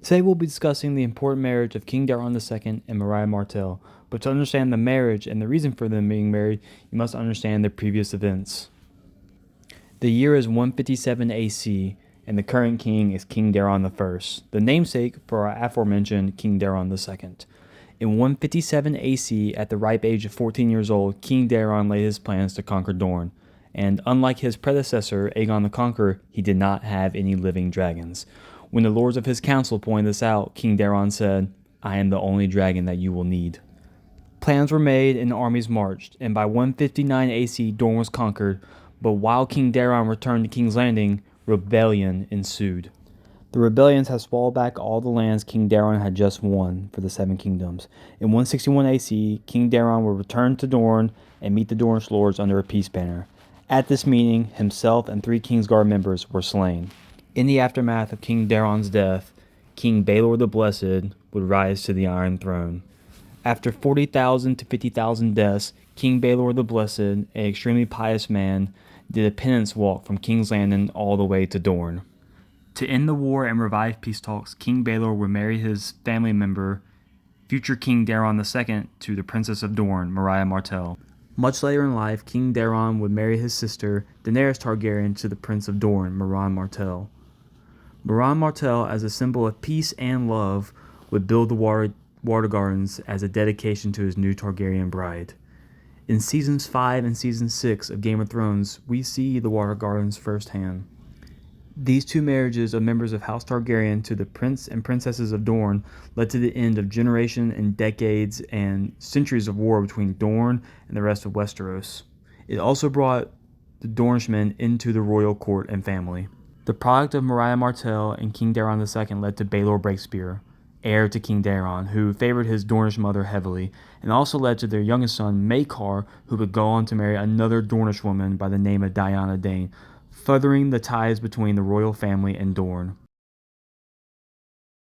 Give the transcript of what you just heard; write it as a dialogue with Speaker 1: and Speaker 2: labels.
Speaker 1: Today we'll be discussing the important marriage of King Daeron II and Mariah Martell, but to understand the marriage and the reason for them being married, you must understand the previous events. The year is 157 AC, and the current king is King Daeron I, the namesake for our aforementioned King Daeron II. In 157 AC, at the ripe age of 14 years old, King Daeron laid his plans to conquer Dorne, and unlike his predecessor, Aegon the Conqueror, he did not have any living dragons. When the lords of his council pointed this out, King Daeron said, "I am the only dragon that you will need." Plans were made and armies marched, and by 159 AC, Dorne was conquered, but while King Daeron returned to King's Landing, rebellion ensued. The rebellions had swallowed back all the lands King Daeron had just won for the Seven Kingdoms. In 161 AC, King Daeron would return to Dorne and meet the Dornish lords under a peace banner. At this meeting, himself and 3 Kingsguard members were slain. In the aftermath of King Daeron's death, King Baelor the Blessed would rise to the Iron Throne. After 40,000 to 50,000 deaths, King Baelor the Blessed, an extremely pious man, did a penance walk from King's Landing all the way to Dorne. To end the war and revive peace talks, King Baelor would marry his family member, future King Daeron II, to the Princess of Dorne, Mariah Martell. Much later in life, King Daeron would marry his sister, Daenerys Targaryen, to the Prince of Dorne, Mariah Martell. Mariah Martell, as a symbol of peace and love, would build the water gardens as a dedication to his new Targaryen bride. In Seasons 5 and Season 6 of Game of Thrones, we see the water gardens firsthand. These 2 marriages of members of House Targaryen to the Prince and Princesses of Dorne led to the end of generations and decades and centuries of war between Dorne and the rest of Westeros. It also brought the Dornishmen into the royal court and family. The product of Mariah Martell and King Daeron II led to Baelor Breakspear, heir to King Daeron, who favored his Dornish mother heavily, and also led to their youngest son, Maekar, who would go on to marry another Dornish woman by the name of Diana Dane, furthering the ties between the royal family and Dorne.